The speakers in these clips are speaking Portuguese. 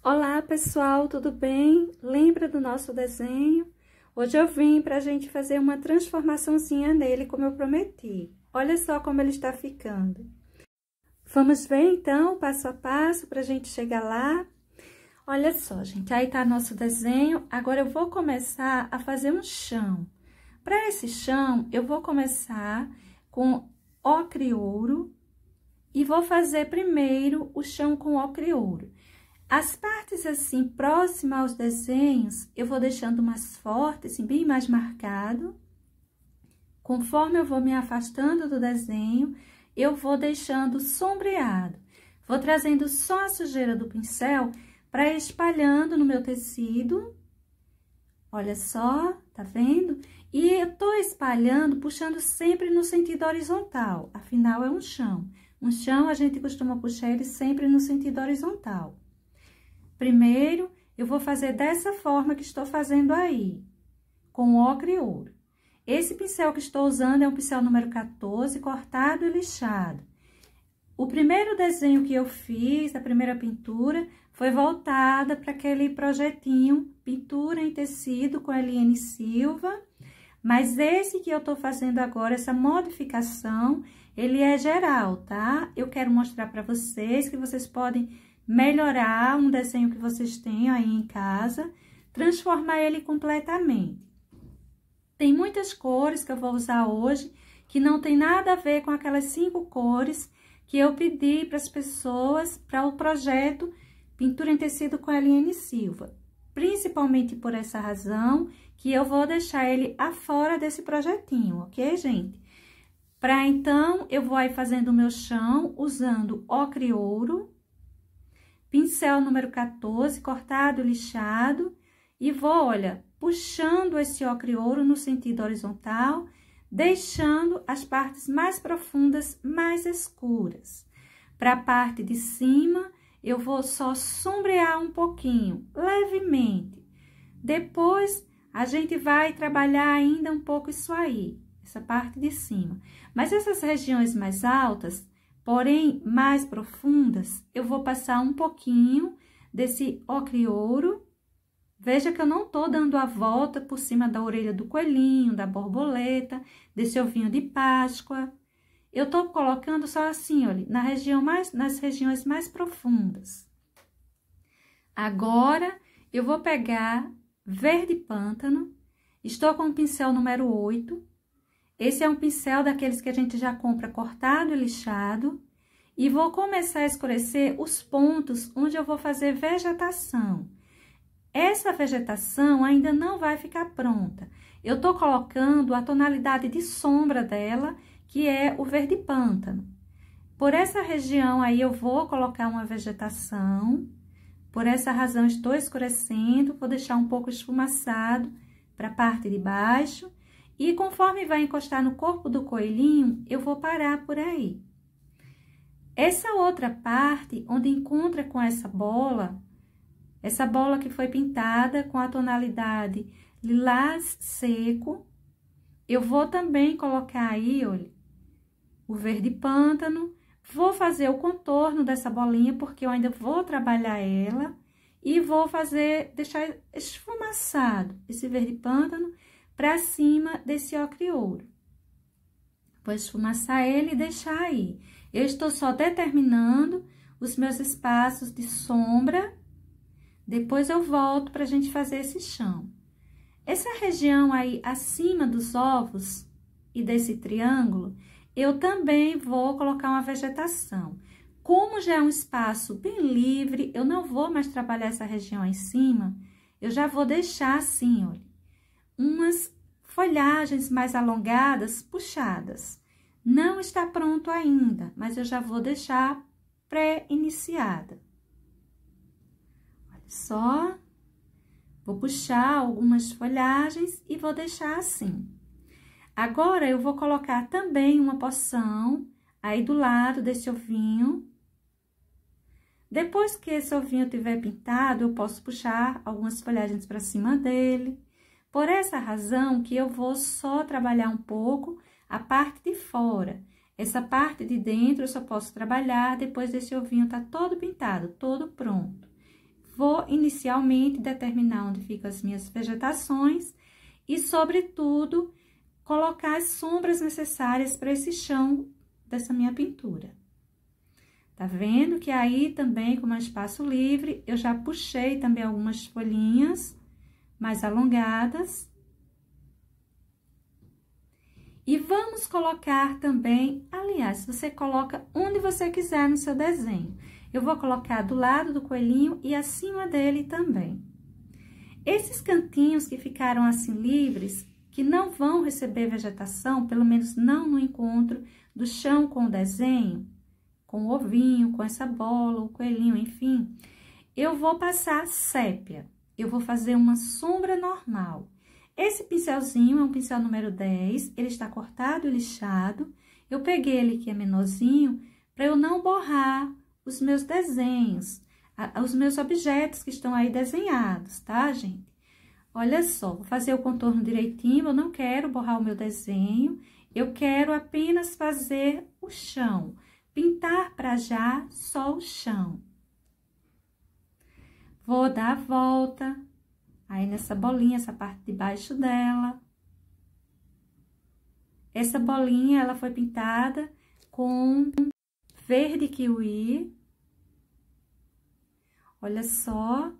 Olá pessoal, tudo bem? Lembra do nosso desenho? Hoje eu vim para a gente fazer uma transformaçãozinha nele, como eu prometi. Olha só como ele está ficando. Vamos ver então, passo a passo, para a gente chegar lá. Olha só, gente, aí tá nosso desenho. Agora eu vou começar a fazer um chão. Para esse chão, eu vou começar com ocre ouro e vou fazer primeiro o chão com ocre ouro. As partes assim, próximas aos desenhos, eu vou deixando mais forte, assim, bem mais marcado. Conforme eu vou me afastando do desenho, eu vou deixando sombreado. Vou trazendo só a sujeira do pincel para ir espalhando no meu tecido. Olha só, tá vendo? E eu tô espalhando, puxando sempre no sentido horizontal, afinal é um chão. Um chão, a gente costuma puxar ele sempre no sentido horizontal. Primeiro, eu vou fazer dessa forma que estou fazendo aí, com ocre ouro. Esse pincel que estou usando é um pincel número 14, cortado e lixado. O primeiro desenho que eu fiz, a primeira pintura, foi voltada para aquele projetinho Pintura em Tecido com Eliane Silva. Mas esse que eu tô fazendo agora, essa modificação, ele é geral, tá? Eu quero mostrar para vocês que vocês podem melhorar um desenho que vocês tenham aí em casa, transformar ele completamente. Tem muitas cores que eu vou usar hoje, que não tem nada a ver com aquelas 5 cores que eu pedi para as pessoas, para o projeto Pintura em Tecido com Eliane Silva. Principalmente por essa razão, que eu vou deixar ele afora desse projetinho, ok, gente? Para então, eu vou aí fazendo o meu chão, usando ocre ouro, pincel número 14, cortado, lixado, e vou, olha, puxando esse ocre ouro no sentido horizontal, deixando as partes mais profundas, mais escuras. Para a parte de cima, eu vou só sombrear um pouquinho, levemente. Depois, a gente vai trabalhar ainda um pouco isso aí, essa parte de cima. Mas essas regiões mais altas, porém mais profundas, eu vou passar um pouquinho desse ocre ouro. Veja que eu não tô dando a volta por cima da orelha do coelhinho, da borboleta, desse ovinho de Páscoa. Eu tô colocando só assim, olha, nas regiões mais profundas. Agora, eu vou pegar verde pântano, estou com o pincel número 8. Esse é um pincel daqueles que a gente já compra cortado e lixado. E vou começar a escurecer os pontos onde eu vou fazer vegetação. Essa vegetação ainda não vai ficar pronta. Eu tô colocando a tonalidade de sombra dela, que é o verde pântano. Por essa região aí, eu vou colocar uma vegetação. Por essa razão, estou escurecendo, vou deixar um pouco esfumaçado para a parte de baixo. E conforme vai encostar no corpo do coelhinho, eu vou parar por aí. Essa outra parte, onde encontra com essa bola que foi pintada com a tonalidade lilás seco, eu vou também colocar aí, olha, o verde pântano. Vou fazer o contorno dessa bolinha, porque eu ainda vou trabalhar ela. E vou deixar esfumaçado esse verde pântano para cima desse ocre ouro. Vou esfumaçar ele e deixar aí. Eu estou só determinando os meus espaços de sombra. Depois eu volto para a gente fazer esse chão. Essa região aí acima dos ovos e desse triângulo, eu também vou colocar uma vegetação. Como já é um espaço bem livre, eu não vou mais trabalhar essa região em cima, eu já vou deixar assim, olha, umas folhagens mais alongadas, puxadas. Não está pronto ainda, mas eu já vou deixar pré-iniciada. Olha só, vou puxar algumas folhagens e vou deixar assim. Agora, eu vou colocar também uma poção aí do lado desse ovinho. Depois que esse ovinho tiver pintado, eu posso puxar algumas folhagens para cima dele. Por essa razão que eu vou só trabalhar um pouco a parte de fora. Essa parte de dentro eu só posso trabalhar depois desse ovinho tá todo pintado, todo pronto. Vou vou inicialmente determinar onde ficam as minhas vegetações e, sobretudo, colocar as sombras necessárias para esse chão dessa minha pintura. Tá vendo que aí também, como é um espaço livre, eu já puxei também algumas folhinhas mais alongadas. E vamos colocar também, aliás, você coloca onde você quiser no seu desenho. Eu vou colocar do lado do coelhinho e acima dele também. Esses cantinhos que ficaram assim livres, que não vão receber vegetação, pelo menos não no encontro do chão com o desenho, com o ovinho, com essa bola, o coelhinho, enfim, eu vou passar sépia. Eu vou fazer uma sombra normal. Esse pincelzinho é um pincel número 10, ele está cortado e lixado. Eu peguei ele que é menorzinho, para eu não borrar os meus desenhos, os meus objetos que estão aí desenhados, tá, gente? Olha só, vou fazer o contorno direitinho, eu não quero borrar o meu desenho, eu quero apenas fazer o chão, pintar para já só o chão. Vou dar a volta aí nessa bolinha, essa parte de baixo dela. Essa bolinha, ela foi pintada com verde kiwi. Olha só,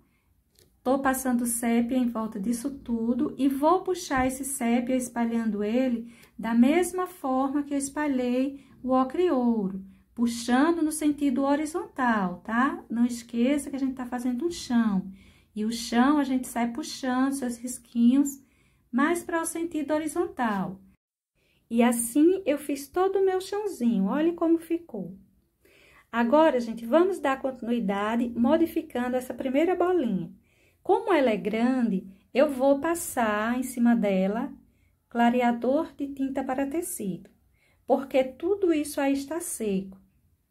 tô passando sépia em volta disso tudo e vou puxar esse sépia espalhando ele da mesma forma que eu espalhei o ocre ouro, puxando no sentido horizontal, tá? Não esqueça que a gente tá fazendo um chão. E o chão, a gente sai puxando seus risquinhos mais para o sentido horizontal. E assim, eu fiz todo o meu chãozinho. Olha como ficou. Agora, gente, vamos dar continuidade modificando essa primeira bolinha. Como ela é grande, eu vou passar em cima dela clareador de tinta para tecido. Porque tudo isso aí está seco.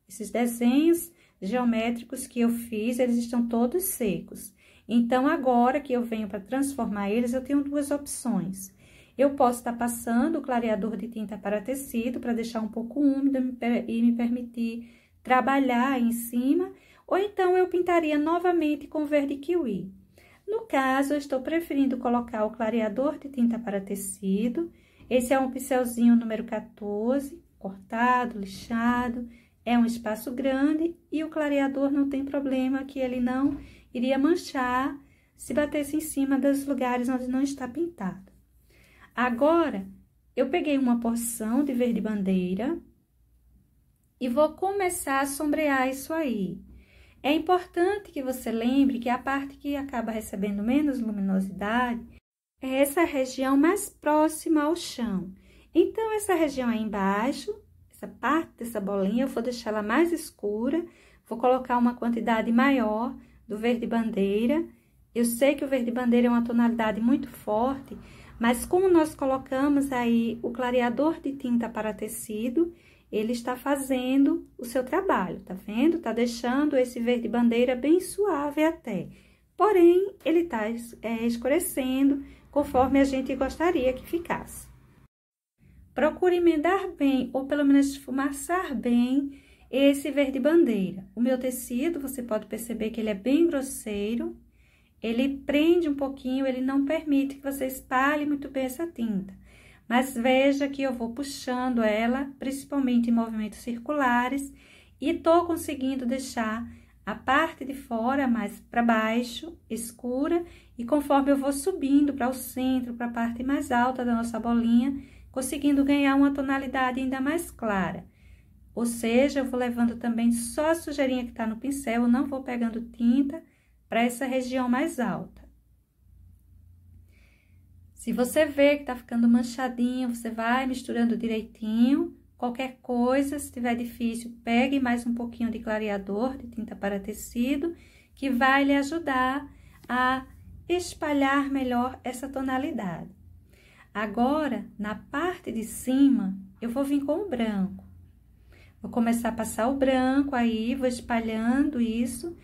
Esses desenhos geométricos que eu fiz, eles estão todos secos. Então, agora que eu venho para transformar eles, eu tenho duas opções. Eu posso estar passando o clareador de tinta para tecido, para deixar um pouco úmido e me permitir trabalhar em cima, ou então eu pintaria novamente com verde kiwi. No caso, eu estou preferindo colocar o clareador de tinta para tecido. Esse é um pincelzinho número 14, cortado, lixado, é um espaço grande e o clareador não tem problema que ele não iria manchar se batesse em cima dos lugares onde não está pintado. Agora, eu peguei uma porção de verde bandeira e vou começar a sombrear isso aí. É importante que você lembre que a parte que acaba recebendo menos luminosidade é essa região mais próxima ao chão. Então, essa região aí embaixo, essa parte dessa bolinha, eu vou deixar ela mais escura, vou colocar uma quantidade maior do verde bandeira. Eu sei que o verde bandeira é uma tonalidade muito forte, mas como nós colocamos aí o clareador de tinta para tecido, ele está fazendo o seu trabalho, tá vendo? Tá deixando esse verde bandeira bem suave até. Porém, ele tá escurecendo conforme a gente gostaria que ficasse. Procure emendar bem, ou pelo menos esfumaçar bem, esse verde bandeira. O meu tecido, você pode perceber que ele é bem grosseiro, ele prende um pouquinho, ele não permite que você espalhe muito bem essa tinta. Mas veja que eu vou puxando ela, principalmente em movimentos circulares, e tô conseguindo deixar a parte de fora mais para baixo, escura, e conforme eu vou subindo para o centro, para a parte mais alta da nossa bolinha, conseguindo ganhar uma tonalidade ainda mais clara. Ou seja, eu vou levando também só a sujeirinha que tá no pincel, eu não vou pegando tinta para essa região mais alta. Se você vê que tá ficando manchadinho, você vai misturando direitinho. Qualquer coisa, se tiver difícil, pegue mais um pouquinho de clareador de tinta para tecido, que vai lhe ajudar a espalhar melhor essa tonalidade. Agora, na parte de cima, eu vou vir com o branco. Vou começar a passar o branco aí, vou espalhando isso.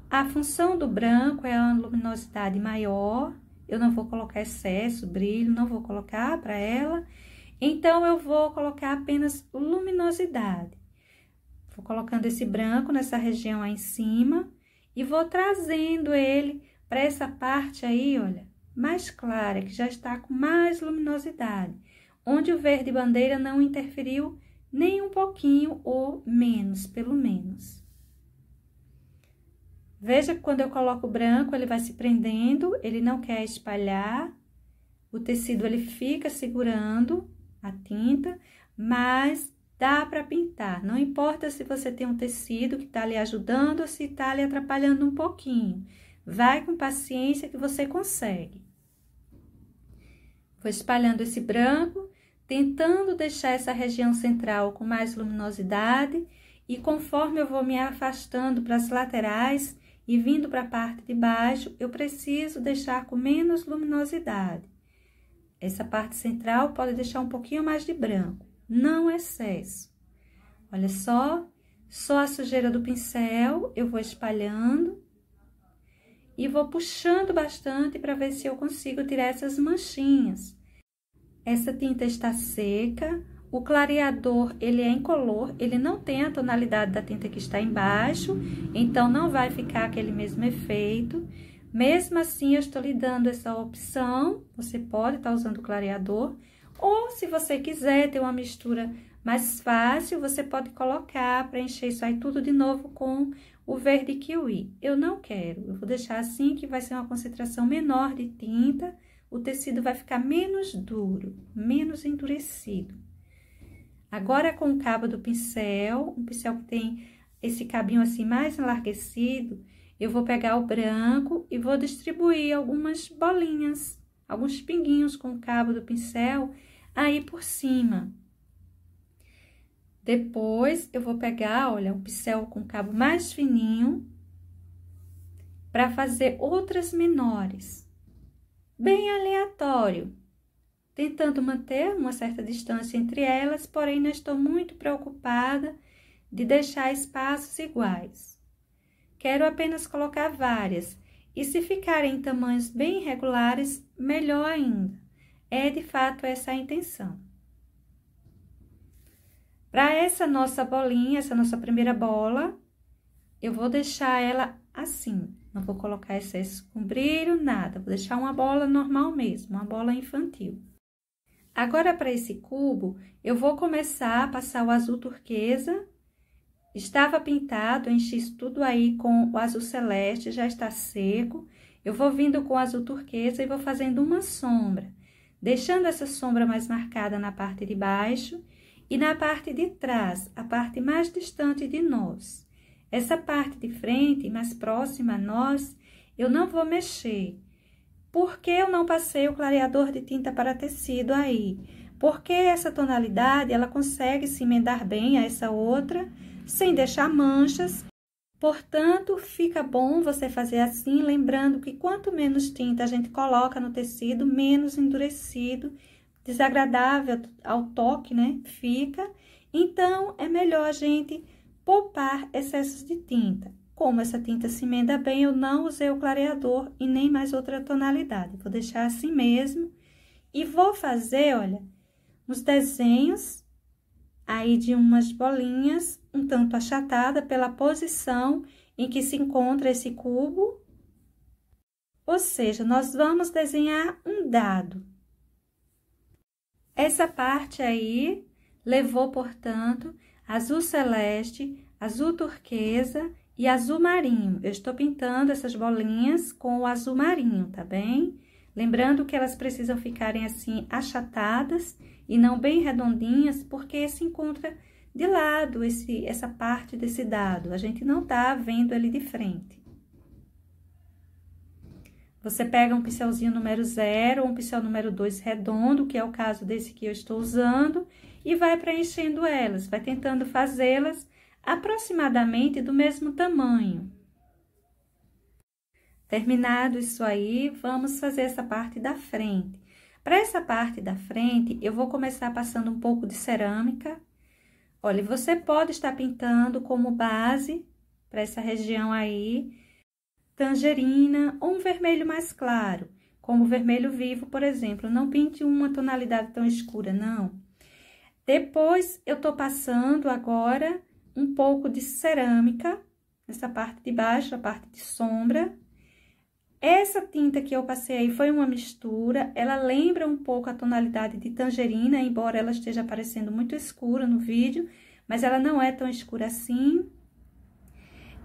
A função do branco é uma luminosidade maior. Eu não vou colocar excesso, brilho, não vou colocar para ela. Então, eu vou colocar apenas luminosidade. Vou colocando esse branco nessa região aí em cima e vou trazendo ele para essa parte aí, olha, mais clara, que já está com mais luminosidade, onde o verde bandeira não interferiu nem um pouquinho ou menos, pelo menos. Veja que quando eu coloco o branco, ele vai se prendendo, ele não quer espalhar, o tecido ele fica segurando a tinta, mas dá para pintar. Não importa se você tem um tecido que tá lhe ajudando ou se tá lhe atrapalhando um pouquinho. Vai com paciência que você consegue. Vou espalhando esse branco, tentando deixar essa região central com mais luminosidade, e conforme eu vou me afastando para as laterais e vindo para a parte de baixo, eu preciso deixar com menos luminosidade. Essa parte central pode deixar um pouquinho mais de branco, não excesso. Olha só a sujeira do pincel, eu vou espalhando e vou puxando bastante para ver se eu consigo tirar essas manchinhas. Essa tinta está seca, o clareador, ele é incolor, ele não tem a tonalidade da tinta que está embaixo, então não vai ficar aquele mesmo efeito. Mesmo assim, eu estou lhe dando essa opção, você pode estar usando o clareador, ou se você quiser ter uma mistura mais fácil, você pode colocar, preencher isso aí tudo de novo com o verde kiwi. Eu não quero, eu vou deixar assim que vai ser uma concentração menor de tinta, o tecido vai ficar menos duro, menos endurecido. Agora, com o cabo do pincel, um pincel que tem esse cabinho assim mais enlarguecido, eu vou pegar o branco e vou distribuir algumas bolinhas, alguns pinguinhos com o cabo do pincel aí por cima. Depois, eu vou pegar, olha, um pincel com cabo mais fininho para fazer outras menores. Bem aleatório, tentando manter uma certa distância entre elas, porém não estou muito preocupada de deixar espaços iguais. Quero apenas colocar várias, e se ficarem em tamanhos bem regulares, melhor ainda. É de fato essa a intenção. Para essa nossa bolinha, essa nossa primeira bola, eu vou deixar ela assim. Não vou colocar excesso com brilho, nada. Vou deixar uma bola normal mesmo, uma bola infantil. Agora, para esse cubo, eu vou começar a passar o azul turquesa. Estava pintado, eu enchi isso tudo aí com o azul celeste, já está seco. Eu vou vindo com o azul turquesa e vou fazendo uma sombra, deixando essa sombra mais marcada na parte de baixo e na parte de trás, a parte mais distante de nós. Essa parte de frente, mais próxima a nós, eu não vou mexer. Por que eu não passei o clareador de tinta para tecido aí? Porque essa tonalidade, ela consegue se emendar bem a essa outra, sem deixar manchas. Portanto, fica bom você fazer assim, lembrando que quanto menos tinta a gente coloca no tecido, menos endurecido, desagradável ao toque, né? Fica. Então, é melhor a gente poupar excessos de tinta. Como essa tinta se emenda bem, eu não usei o clareador e nem mais outra tonalidade. Vou deixar assim mesmo e vou fazer, olha, uns desenhos aí de umas bolinhas um tanto achatada pela posição em que se encontra esse cubo. Ou seja, nós vamos desenhar um dado. Essa parte aí levou, portanto, azul celeste, azul turquesa e azul marinho. Eu estou pintando essas bolinhas com o azul marinho, tá bem? Lembrando que elas precisam ficarem assim achatadas e não bem redondinhas, porque se encontra de lado essa parte desse dado. A gente não tá vendo ele de frente. Você pega um pincelzinho número 0 ou um pincel número 2 redondo, que é o caso desse que eu estou usando, e vai preenchendo elas, vai tentando fazê-las aproximadamente do mesmo tamanho. Terminado isso aí, vamos fazer essa parte da frente. Para essa parte da frente, eu vou começar passando um pouco de cerâmica. Olha, você pode estar pintando como base para essa região aí, tangerina ou um vermelho mais claro, como o vermelho vivo, por exemplo. Não pinte uma tonalidade tão escura, não. Depois, eu tô passando agora um pouco de cerâmica nessa parte de baixo, a parte de sombra. Essa tinta que eu passei aí foi uma mistura, ela lembra um pouco a tonalidade de tangerina, embora ela esteja parecendo muito escura no vídeo, mas ela não é tão escura assim.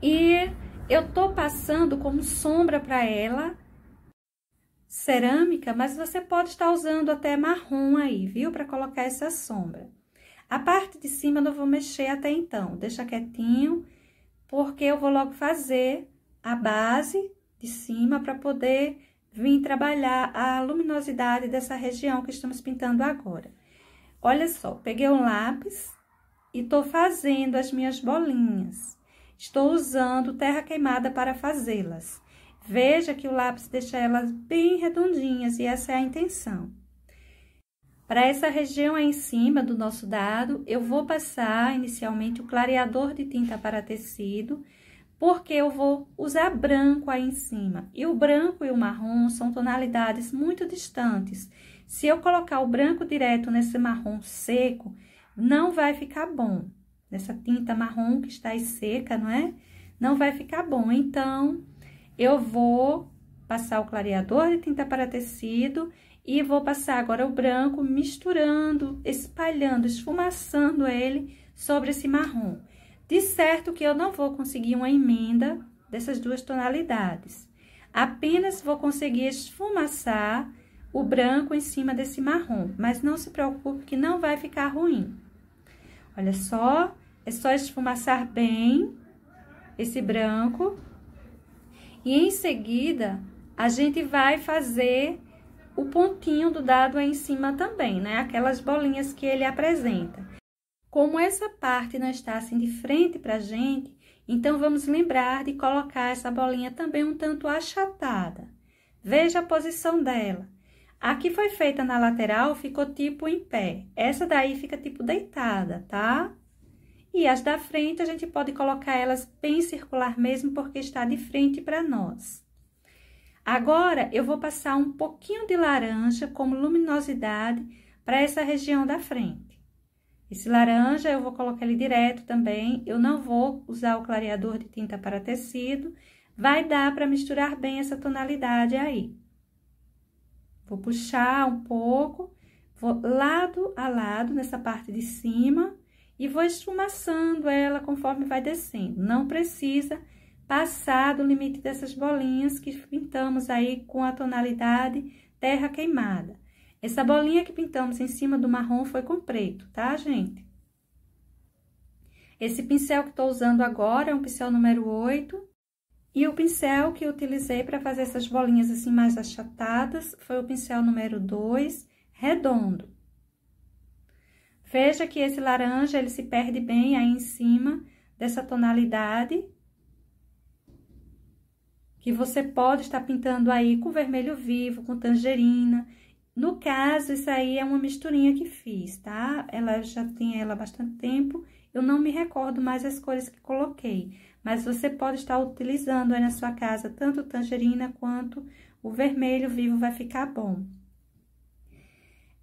E eu tô passando como sombra para ela, cerâmica, mas você pode estar usando até marrom aí, viu? Para colocar essa sombra. A parte de cima eu não vou mexer até então, deixa quietinho, porque eu vou logo fazer a base de cima para poder vir trabalhar a luminosidade dessa região que estamos pintando agora. Olha só, peguei um lápis e tô fazendo as minhas bolinhas. Estou usando terra queimada para fazê-las. Veja que o lápis deixa elas bem redondinhas e essa é a intenção. Para essa região aí em cima do nosso dado, eu vou passar inicialmente o clareador de tinta para tecido, porque eu vou usar branco aí em cima. E o branco e o marrom são tonalidades muito distantes. Se eu colocar o branco direto nesse marrom seco, não vai ficar bom. Nessa tinta marrom que está aí seca, não é? Não vai ficar bom. Então, eu vou passar o clareador de tinta para tecido e vou passar agora o branco, misturando, espalhando, esfumaçando ele sobre esse marrom. De certo que eu não vou conseguir uma emenda dessas duas tonalidades. Apenas vou conseguir esfumaçar o branco em cima desse marrom, mas não se preocupe que não vai ficar ruim. Olha só, é só esfumaçar bem esse branco. E em seguida, a gente vai fazer o pontinho do dado aí em cima também, né? Aquelas bolinhas que ele apresenta. Como essa parte não está assim de frente pra gente, então vamos lembrar de colocar essa bolinha também um tanto achatada. Veja a posição dela. A que foi feita na lateral ficou tipo em pé. Essa daí fica tipo deitada, tá? E as da frente a gente pode colocar elas bem circular mesmo, porque está de frente para nós. Agora, eu vou passar um pouquinho de laranja como luminosidade para essa região da frente. Esse laranja eu vou colocar ele direto também, eu não vou usar o clareador de tinta para tecido, vai dar para misturar bem essa tonalidade aí. Vou puxar um pouco, vou lado a lado nessa parte de cima e vou esfumaçando ela conforme vai descendo. Não precisa passar do limite dessas bolinhas que pintamos aí com a tonalidade terra queimada. Essa bolinha que pintamos em cima do marrom foi com preto, tá, gente? Esse pincel que estou usando agora é um pincel número 8. E o pincel que eu utilizei para fazer essas bolinhas assim mais achatadas foi o pincel número 2, redondo. Veja que esse laranja, ele se perde bem aí em cima dessa tonalidade. Que você pode estar pintando aí com vermelho vivo, com tangerina. No caso, isso aí é uma misturinha que fiz, tá? Ela já tem ela há bastante tempo, eu não me recordo mais as cores que coloquei. Mas você pode estar utilizando aí na sua casa tanto tangerina quanto o vermelho vivo, vai ficar bom.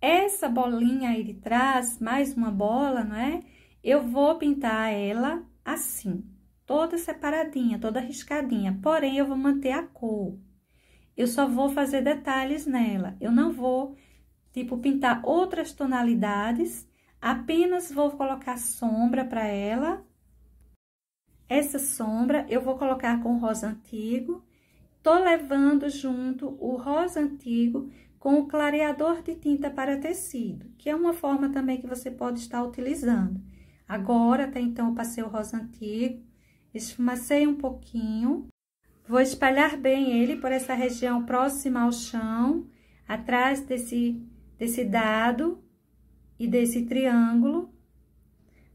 Essa bolinha aí de trás, mais uma bola, não é? Eu vou pintar ela assim, toda separadinha, toda riscadinha, porém eu vou manter a cor. Eu só vou fazer detalhes nela, eu não vou, tipo, pintar outras tonalidades, apenas vou colocar sombra para ela. Essa sombra eu vou colocar com rosa antigo, tô levando junto o rosa antigo com o clareador de tinta para tecido, que é uma forma também que você pode estar utilizando. Agora, até então, eu passei o rosa antigo, esfumacei um pouquinho, vou espalhar bem ele por essa região próxima ao chão, atrás desse dado e desse triângulo.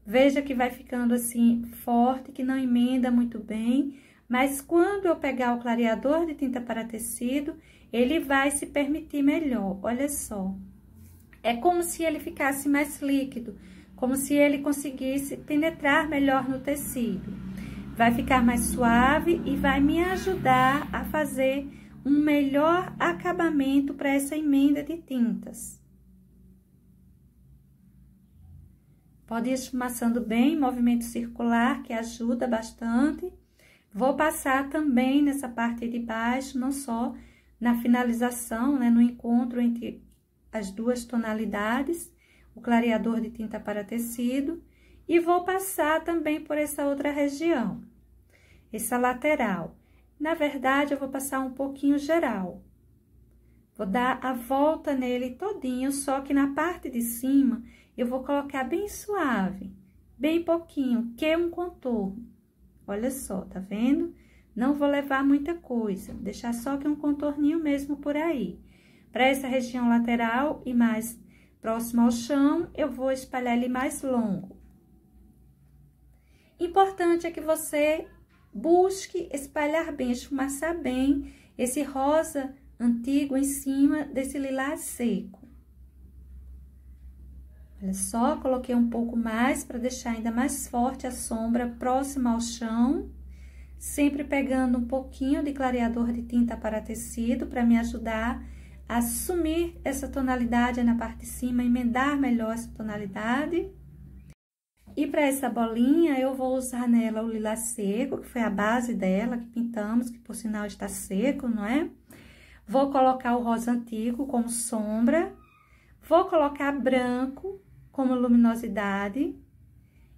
Veja que vai ficando assim forte, que não emenda muito bem, mas quando eu pegar o clareador de tinta para tecido, ele vai se permitir melhor, olha só. É como se ele ficasse mais líquido, como se ele conseguisse penetrar melhor no tecido. Vai ficar mais suave e vai me ajudar a fazer um melhor acabamento para essa emenda de tintas. Pode ir esfumaçando bem, movimento circular, que ajuda bastante. Vou passar também nessa parte de baixo, não só na finalização, né, no encontro entre as duas tonalidades, o clareador de tinta para tecido, e vou passar também por essa outra região, essa lateral. Na verdade, eu vou passar um pouquinho geral. Vou dar a volta nele todinho, só que na parte de cima, eu vou colocar bem suave, bem pouquinho, que é um contorno. Olha só, tá vendo? Não vou levar muita coisa, deixar só que um contorninho mesmo por aí. Para essa região lateral e mais próximo ao chão, eu vou espalhar ele mais longo. Importante é que você busque espalhar bem, esfumaçar bem esse rosa antigo em cima desse lilás seco. Olha só, coloquei um pouco mais para deixar ainda mais forte a sombra próxima ao chão, sempre pegando um pouquinho de clareador de tinta para tecido para me ajudar a assumir essa tonalidade na parte de cima, emendar melhor essa tonalidade. E para essa bolinha, eu vou usar nela o lilás seco, que foi a base dela, que pintamos, que por sinal está seco, não é? Vou colocar o rosa antigo como sombra, vou colocar branco como luminosidade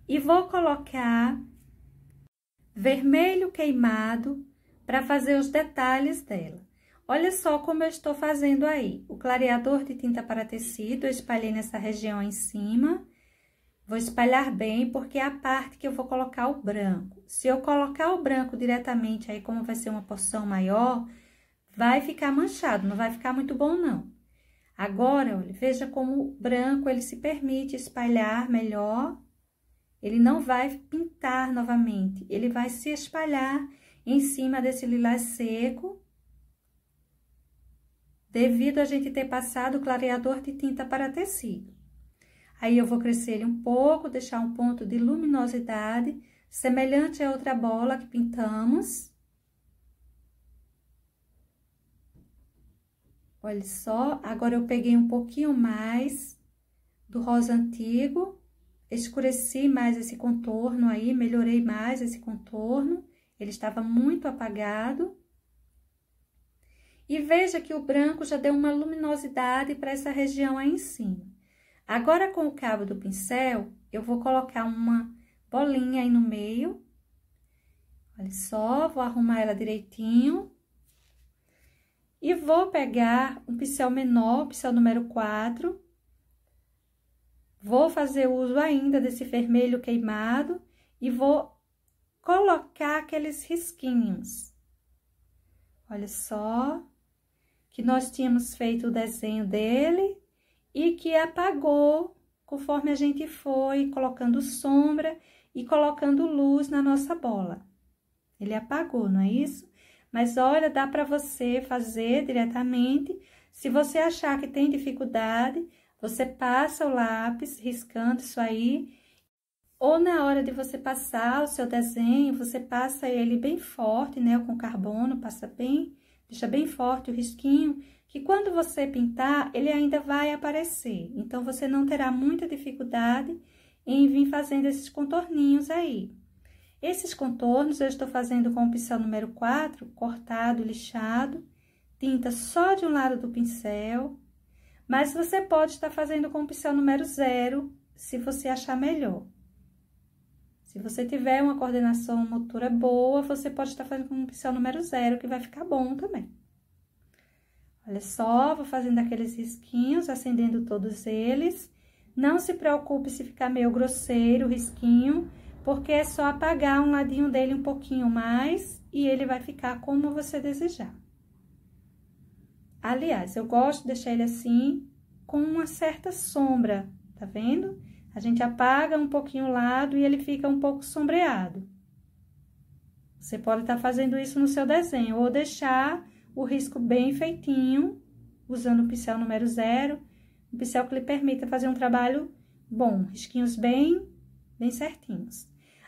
e vou colocar vermelho queimado para fazer os detalhes dela. Olha só como eu estou fazendo aí. O clareador de tinta para tecido, eu espalhei nessa região em cima. Vou espalhar bem, porque é a parte que eu vou colocar o branco. Se eu colocar o branco diretamente aí, como vai ser uma porção maior, vai ficar manchado, não vai ficar muito bom, não. Agora, olha, veja como o branco, ele se permite espalhar melhor. Ele não vai pintar novamente, ele vai se espalhar em cima desse lilás seco, devido a gente ter passado o clareador de tinta para tecido. Aí, eu vou crescer ele um pouco, deixar um ponto de luminosidade, semelhante a outra bola que pintamos. Olha só, agora eu peguei um pouquinho mais do rosa antigo, escureci mais esse contorno aí, melhorei mais esse contorno, ele estava muito apagado. E veja que o branco já deu uma luminosidade para essa região aí em cima. Agora, com o cabo do pincel, eu vou colocar uma bolinha aí no meio. Olha só, vou arrumar ela direitinho. E vou pegar um pincel menor, pincel número 4. Vou fazer uso ainda desse vermelho queimado e vou colocar aqueles risquinhos. Olha só, que nós tínhamos feito o desenho dele e que apagou conforme a gente foi colocando sombra e colocando luz na nossa bola. Ele apagou, não é isso? Mas olha, dá para você fazer diretamente. Se você achar que tem dificuldade, você passa o lápis riscando isso aí. Ou na hora de você passar o seu desenho, você passa ele bem forte, né? Com carbono, passa bem, deixa bem forte o risquinho, que quando você pintar, ele ainda vai aparecer. Então, você não terá muita dificuldade em vir fazendo esses contorninhos aí. Esses contornos eu estou fazendo com o pincel número 4, cortado, lixado, tinta só de um lado do pincel, mas você pode estar fazendo com o pincel número 0, se você achar melhor. Se você tiver uma coordenação motora boa, você pode estar fazendo com o pincel número 0, que vai ficar bom também. Olha só, vou fazendo aqueles risquinhos, acendendo todos eles. Não se preocupe se ficar meio grosseiro o risquinho, porque é só apagar um ladinho dele um pouquinho mais e ele vai ficar como você desejar. Aliás, eu gosto de deixar ele assim, com uma certa sombra, tá vendo? A gente apaga um pouquinho o lado e ele fica um pouco sombreado. Você pode estar fazendo isso no seu desenho, ou deixar o risco bem feitinho, usando o pincel número 0, um pincel que lhe permita fazer um trabalho bom, risquinhos bem certinhos.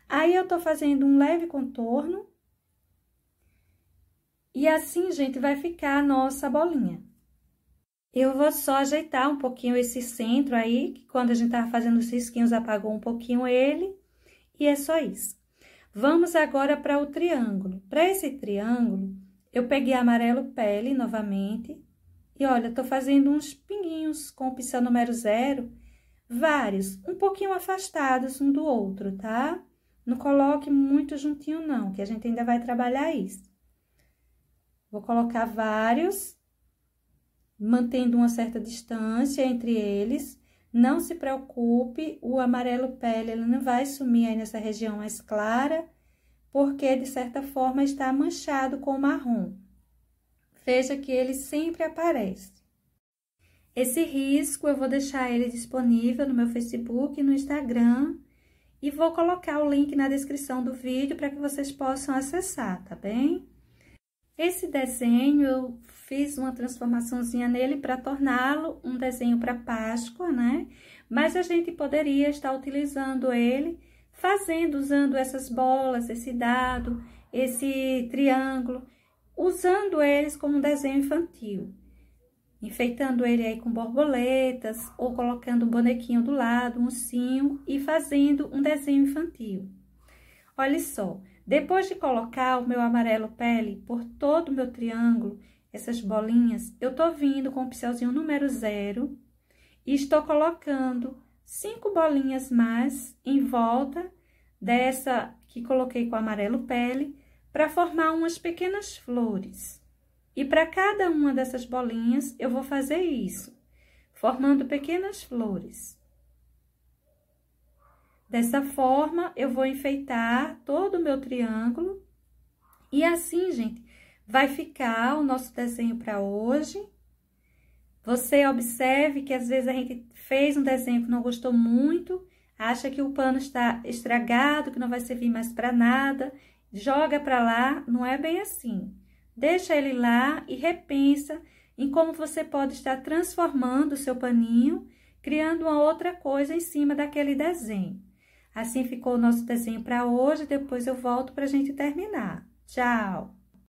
Aí, eu tô fazendo um leve contorno. E assim, gente, vai ficar a nossa bolinha. Eu vou só ajeitar um pouquinho esse centro aí, que quando a gente tava fazendo os risquinhos, apagou um pouquinho ele. E é só isso. Vamos agora para o triângulo. Para esse triângulo, eu peguei amarelo pele novamente. E olha, tô fazendo uns pinguinhos com o pincel número 0, vários, um pouquinho afastados um do outro, tá? Não coloque muito juntinho não, que a gente ainda vai trabalhar isso. Vou colocar vários, mantendo uma certa distância entre eles. Não se preocupe, o amarelo pele, ele não vai sumir aí nessa região mais clara, porque de certa forma está manchado com marrom. Veja que ele sempre aparece. Esse risco eu vou deixar ele disponível no meu Facebook e no Instagram. E vou colocar o link na descrição do vídeo para que vocês possam acessar, tá bem? Esse desenho eu fiz uma transformaçãozinha nele para torná-lo um desenho para Páscoa, né? Mas a gente poderia estar utilizando ele, usando essas bolas, esse dado, esse triângulo, usando eles como um desenho infantil, enfeitando ele aí com borboletas ou colocando um bonequinho do lado, um ursinho e fazendo um desenho infantil. Olha só, depois de colocar o meu amarelo pele por todo o meu triângulo, essas bolinhas, eu tô vindo com o pincelzinho número 0 e estou colocando 5 bolinhas mais em volta dessa que coloquei com o amarelo pele, para formar umas pequenas flores. E para cada uma dessas bolinhas, eu vou fazer isso, formando pequenas flores. Dessa forma, eu vou enfeitar todo o meu triângulo. E assim, gente, vai ficar o nosso desenho para hoje. Você observe que às vezes a gente fez um desenho que não gostou muito, acha que o pano está estragado, que não vai servir mais para nada, joga para lá, não é bem assim. Deixa ele lá e repensa em como você pode estar transformando o seu paninho, criando uma outra coisa em cima daquele desenho. Assim ficou o nosso desenho para hoje, depois eu volto para a gente terminar. Tchau!